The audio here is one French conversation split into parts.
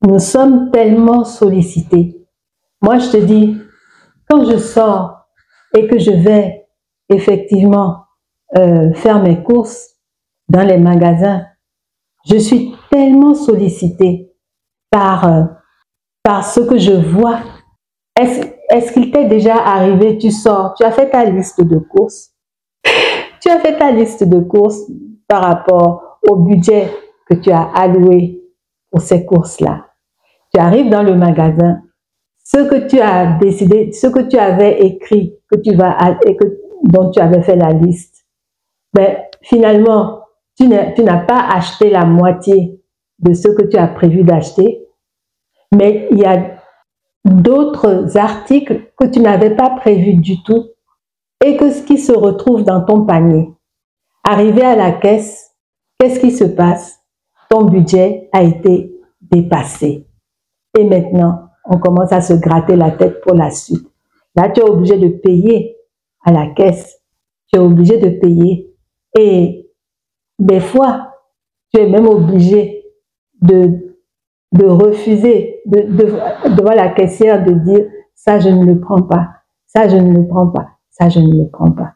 Nous sommes tellement sollicités. Moi, je te dis, quand je sors et que je vais effectivement faire mes courses dans les magasins, je suis tellement sollicitée par ce que je vois. Est-ce qu'il t'est déjà arrivé, tu sors, tu as fait ta liste de courses, tu as fait ta liste de courses par rapport au budget que tu as alloué pour ces courses-là. Tu arrives dans le magasin, ce que tu as décidé, ce que tu avais écrit, dont tu avais fait la liste, ben, finalement, tu n'as pas acheté la moitié de ce que tu as prévu d'acheter, mais il y a d'autres articles que tu n'avais pas prévus du tout et que ce qui se retrouve dans ton panier. Arrivé à la caisse, qu'est-ce qui se passe? Ton budget a été dépassé. Et maintenant, on commence à se gratter la tête pour la suite. Là, tu es obligé de payer à la caisse. Tu es obligé de payer. Et des fois, tu es même obligé de refuser devant la caissière de dire « ça, je ne le prends pas, ça, je ne le prends pas, ça, je ne le prends pas ».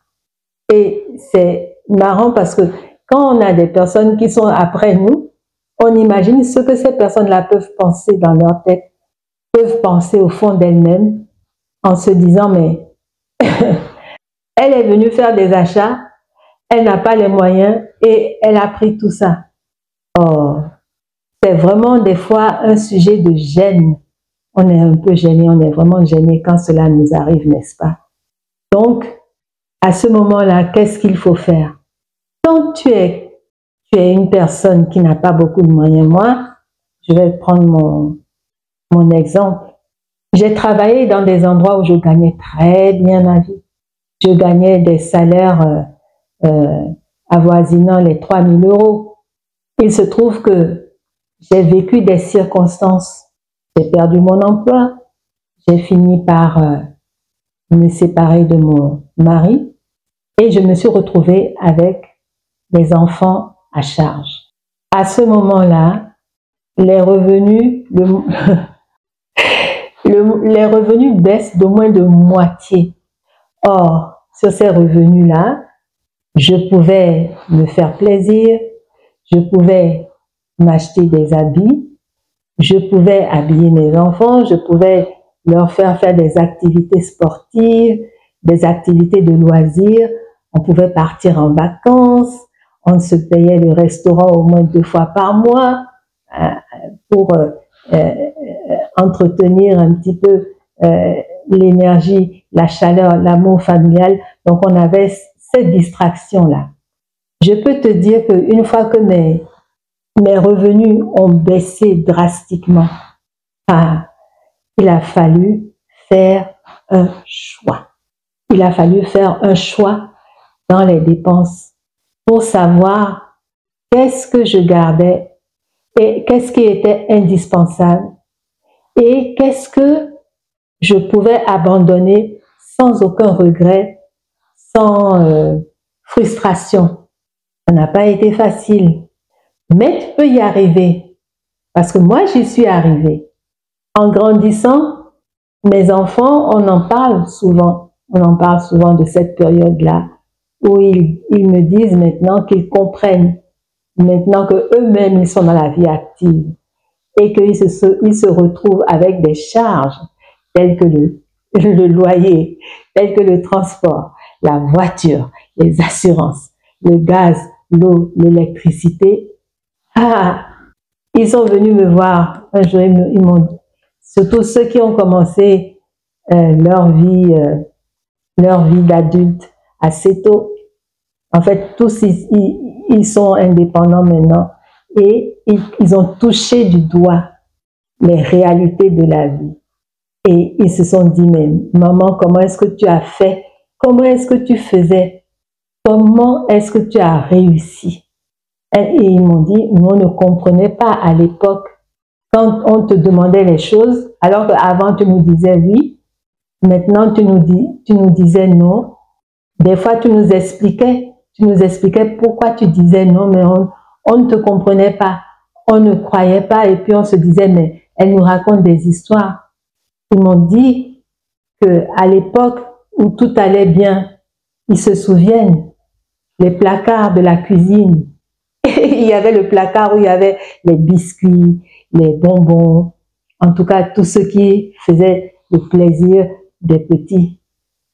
Et c'est marrant parce que quand on a des personnes qui sont après nous, on imagine ce que ces personnes-là peuvent penser dans leur tête, peuvent penser au fond d'elles-mêmes en se disant « mais elle est venue faire des achats, elle n'a pas les moyens et elle a pris tout ça. » Oh, c'est vraiment des fois un sujet de gêne. On est un peu gêné, on est vraiment gêné quand cela nous arrive, n'est-ce pas? Donc, à ce moment-là, qu'est-ce qu'il faut faire? Quand tu es une personne qui n'a pas beaucoup de moyens, moi, je vais prendre mon exemple. J'ai travaillé dans des endroits où je gagnais très bien ma vie. Je gagnais des salaires avoisinant les 3 000 €. Il se trouve que j'ai vécu des circonstances. J'ai perdu mon emploi. J'ai fini par me séparer de mon mari et je me suis retrouvée avec des enfants à charge. À ce moment-là, les revenus, les revenus baissent d'au moins de moitié. Or, sur ces revenus-là, je pouvais me faire plaisir, je pouvais m'acheter des habits, je pouvais habiller mes enfants, je pouvais leur faire des activités sportives, des activités de loisirs, on pouvait partir en vacances, on se payait le restaurant au moins 2 fois par mois pour entretenir un petit peu l'énergie, la chaleur, l'amour familial. Donc on avait cette distraction-là. Je peux te dire qu'une fois que mes revenus ont baissé drastiquement, il a fallu faire un choix. Il a fallu faire un choix dans les dépenses pour savoir qu'est-ce que je gardais et qu'est-ce qui était indispensable et qu'est-ce que je pouvais abandonner sans aucun regret, sans frustration. Ça n'a pas été facile, mais tu peux y arriver parce que moi j'y suis arrivée. En grandissant, mes enfants, on en parle souvent de cette période-là où ils me disent maintenant qu'ils comprennent, maintenant qu'eux-mêmes ils sont dans la vie active et qu'ils se retrouvent avec des charges telles que le loyer, telles que le transport, la voiture, les assurances, le gaz, l'eau, l'électricité. Ils sont venus me voir un jour, ils m'ont dit, surtout ceux qui ont commencé leur vie d'adulte assez tôt. En fait, tous ils sont indépendants maintenant et ils ont touché du doigt les réalités de la vie. Et ils se sont dit, mais maman, comment est-ce que tu as fait? Comment est-ce que tu faisais? Comment est-ce que tu as réussi? Et ils m'ont dit, on ne comprenait pas à l'époque quand on te demandait les choses, alors qu'avant tu nous disais oui, maintenant tu nous disais non. Des fois tu nous expliquais pourquoi tu disais non, mais on ne te comprenait pas, on ne croyait pas et puis on se disait mais elles nous racontent des histoires. Ils m'ont dit qu'à l'époque où tout allait bien, ils se souviennent, les placards de la cuisine. Il y avait le placard où il y avait les biscuits, les bonbons, en tout cas tout ce qui faisait le plaisir des petits,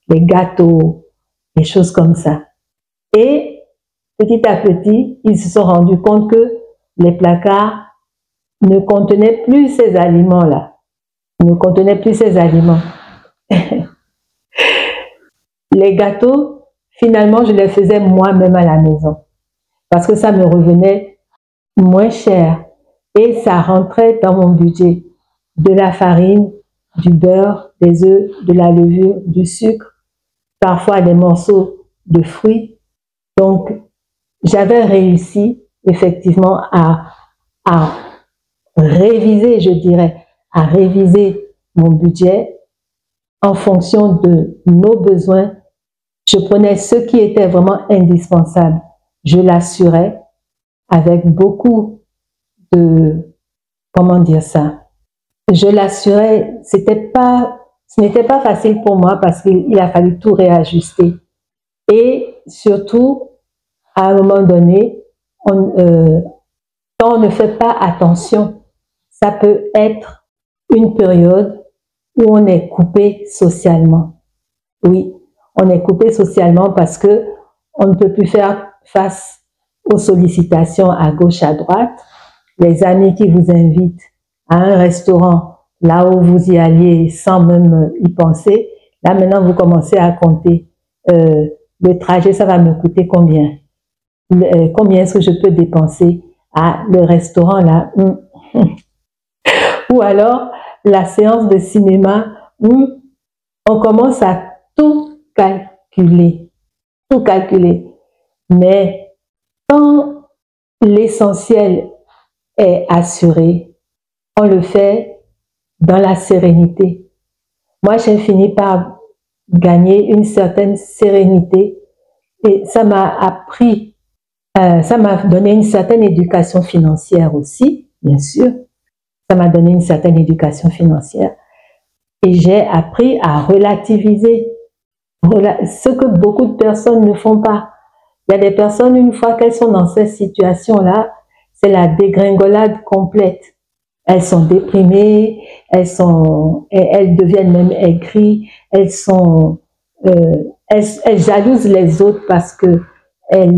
les gâteaux, des choses comme ça. Et petit à petit, ils se sont rendus compte que les placards ne contenaient plus ces aliments-là. Ne contenaient plus ces aliments. Les gâteaux, finalement, je les faisais moi-même à la maison. Parce que ça me revenait moins cher. Et ça rentrait dans mon budget. De la farine, du beurre, des œufs, de la levure, du sucre, parfois des morceaux de fruits. Donc, j'avais réussi effectivement à réviser, je dirais, à réviser mon budget en fonction de nos besoins. Je prenais ce qui était vraiment indispensable. Je l'assurais avec beaucoup de, comment dire ça, je l'assurais, ce n'était pas facile pour moi parce qu'il a fallu tout réajuster. Et surtout, à un moment donné, quand on ne fait pas attention, ça peut être une période où on est coupé socialement. Oui, on est coupé socialement parce que on ne peut plus faire face aux sollicitations à gauche, à droite. Les amis qui vous invitent à un restaurant, là où vous y alliez sans même y penser, là maintenant vous commencez à compter. Le trajet, ça va me coûter combien? Combien est-ce que je peux dépenser à le restaurant là? Ou alors la séance de cinéma où on commence à tout calculer. Tout calculer. Mais quand l'essentiel est assuré, on le fait dans la sérénité. Moi, j'ai fini par gagner une certaine sérénité et ça m'a appris, ça m'a donné une certaine éducation financière aussi, bien sûr. Ça m'a donné une certaine éducation financière et j'ai appris à relativiser ce que beaucoup de personnes ne font pas. Il y a des personnes, une fois qu'elles sont dans cette situation-là, c'est la dégringolade complète. Elles sont déprimées, elles deviennent même aigries, elles jalousent les autres parce que elles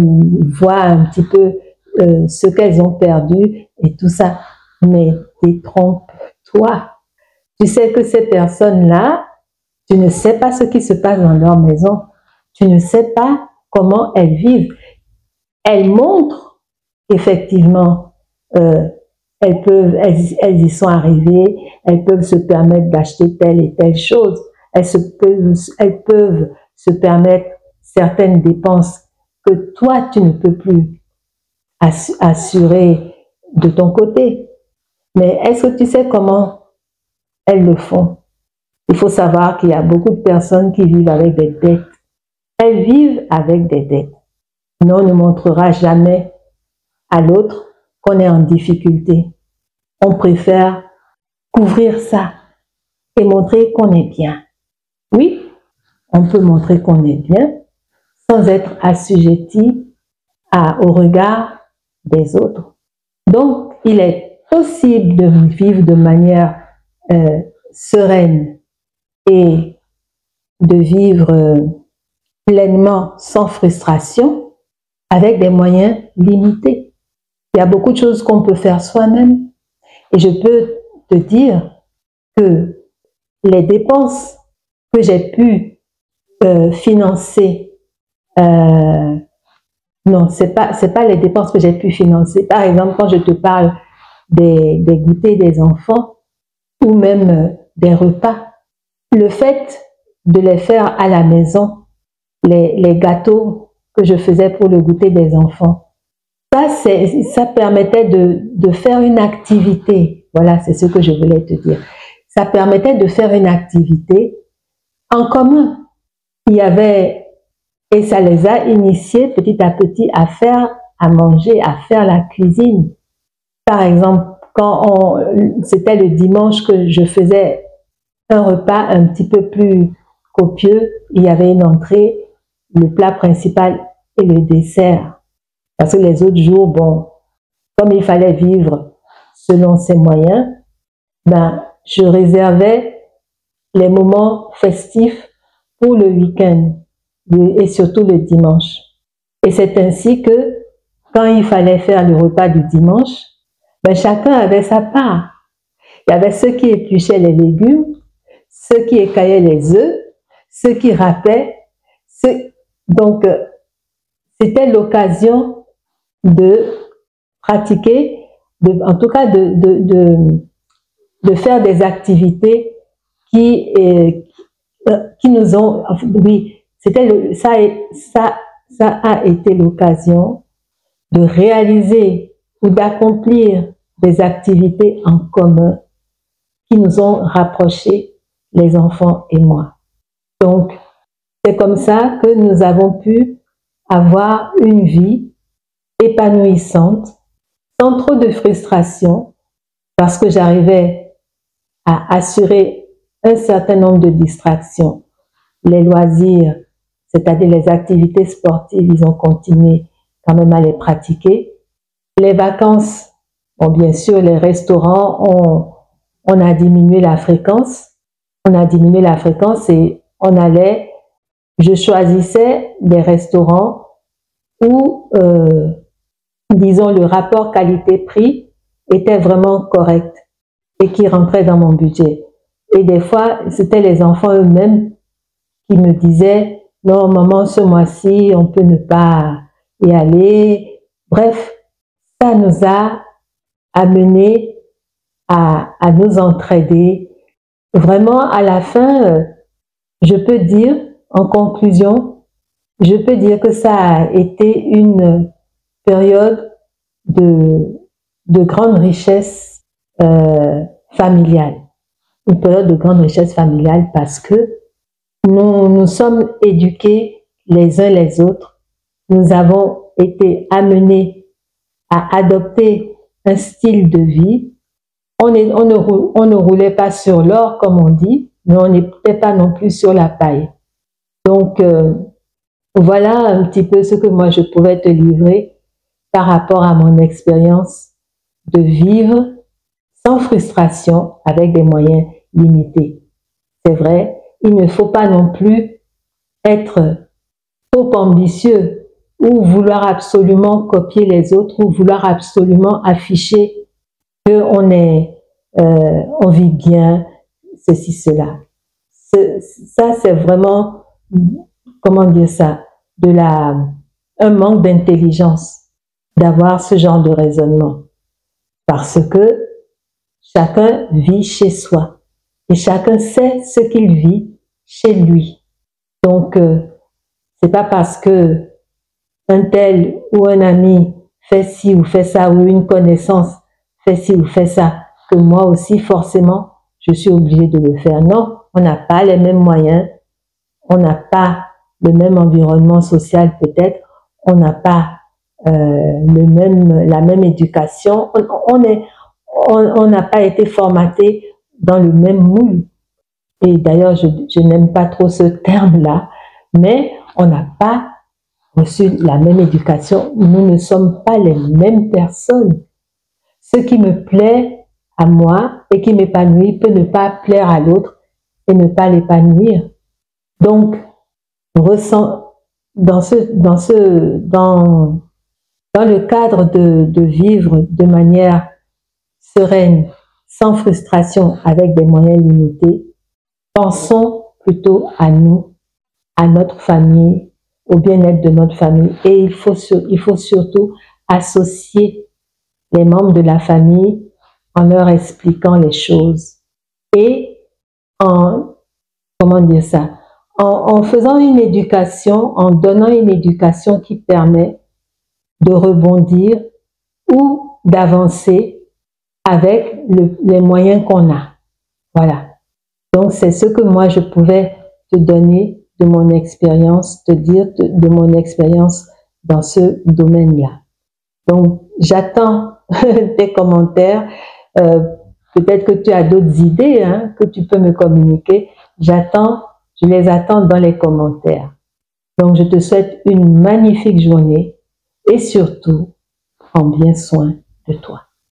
voient un petit peu ce qu'elles ont perdu et tout ça. Mais détrompe-toi. Tu sais que ces personnes-là, tu ne sais pas ce qui se passe dans leur maison. Tu ne sais pas comment elles vivent. Elles montrent effectivement, elles y sont arrivées, elles peuvent se permettre d'acheter telle et telle chose, elles peuvent se permettre certaines dépenses que toi, tu ne peux plus assurer de ton côté. Mais est-ce que tu sais comment elles le font? Il faut savoir qu'il y a beaucoup de personnes qui vivent avec des dettes. Elles vivent avec des dettes. Mais on ne montrera jamais à l'autre qu'on est en difficulté. On préfère couvrir ça et montrer qu'on est bien. Oui, on peut montrer qu'on est bien sans être assujetti au regard des autres. Donc, il est possible de vivre de manière sereine et de vivre pleinement sans frustration avec des moyens limités. Il y a beaucoup de choses qu'on peut faire soi-même et je peux te dire que les dépenses que j'ai pu financer, non, c'est pas les dépenses que j'ai pu financer. Par exemple, quand je te parle des goûters des enfants ou même des repas, le fait de les faire à la maison, les gâteaux que je faisais pour le goûter des enfants, ça permettait de faire une activité. Voilà, c'est ce que je voulais te dire. Ça permettait de faire une activité en commun. Il y avait, et ça les a initiés petit à petit à faire à manger, à faire la cuisine. Par exemple, c'était le dimanche que je faisais un repas un petit peu plus copieux, il y avait une entrée, le plat principal et le dessert. Parce que les autres jours, bon, comme il fallait vivre selon ses moyens, ben, je réservais les moments festifs pour le week-end et surtout le dimanche. Et c'est ainsi que quand il fallait faire le repas du dimanche, ben, chacun avait sa part. Il y avait ceux qui épluchaient les légumes, ceux qui écaillaient les œufs, ceux qui râpaient. Donc, c'était l'occasion de pratiquer, en tout cas de faire des activités qui nous ont, oui, ça a été l'occasion de réaliser ou d'accomplir des activités en commun qui nous ont rapprochés, les enfants et moi. Donc, c'est comme ça que nous avons pu avoir une vie épanouissante, sans trop de frustration, parce que j'arrivais à assurer un certain nombre de distractions. Les loisirs, c'est-à-dire les activités sportives, ils ont continué quand même à les pratiquer. Les vacances, bon, bien sûr, les restaurants, on a diminué la fréquence. On a diminué la fréquence et je choisissais des restaurants où, disons, le rapport qualité-prix était vraiment correct et qui rentrait dans mon budget. Et des fois, c'était les enfants eux-mêmes qui me disaient « Non, maman, ce mois-ci, on peut ne pas y aller. » Bref, ça nous a amenés à nous entraider. Vraiment, à la fin, je peux dire, en conclusion, je peux dire que ça a été une période de grande richesse familiale. Une période de grande richesse familiale parce que nous sommes éduqués les uns les autres. Nous avons été amenés à adopter un style de vie. On ne roulait pas sur l'or, comme on dit, mais on n'était pas non plus sur la paille. Donc, voilà un petit peu ce que moi je pouvais te livrer par rapport à mon expérience de vivre sans frustration avec des moyens limités. C'est vrai, il ne faut pas non plus être trop ambitieux ou vouloir absolument copier les autres ou vouloir absolument afficher qu'on on vit bien, ceci, cela. Ça, c'est vraiment, comment dire ça, un manque d'intelligence d'avoir ce genre de raisonnement. Parce que chacun vit chez soi et chacun sait ce qu'il vit chez lui. Donc, c'est pas parce que un tel ou un ami fait ci ou fait ça ou une connaissance fait ci ou fait ça que moi aussi forcément je suis obligée de le faire. Non, on n'a pas les mêmes moyens, on n'a pas le même environnement social peut-être, on n'a pas la même éducation, on n'a pas été formaté dans le même moule. Et d'ailleurs, je n'aime pas trop ce terme-là, mais on n'a pas reçu la même éducation. Nous ne sommes pas les mêmes personnes. Ce qui me plaît à moi et qui m'épanouit peut ne pas plaire à l'autre et ne pas l'épanouir. Donc, dans le cadre de vivre de manière sereine, sans frustration, avec des moyens limités, pensons plutôt à nous, à notre famille, au bien-être de notre famille. Et il faut surtout associer les membres de la famille en leur expliquant les choses et en faisant une éducation, en donnant une éducation qui permet de rebondir ou d'avancer avec les moyens qu'on a. Voilà. Donc, c'est ce que moi, je pouvais te donner de mon expérience, te dire de mon expérience dans ce domaine-là. Donc, j'attends tes commentaires. Peut-être que tu as d'autres idées que tu peux me communiquer. Je les attends dans les commentaires. Donc, je te souhaite une magnifique journée et surtout, prends bien soin de toi.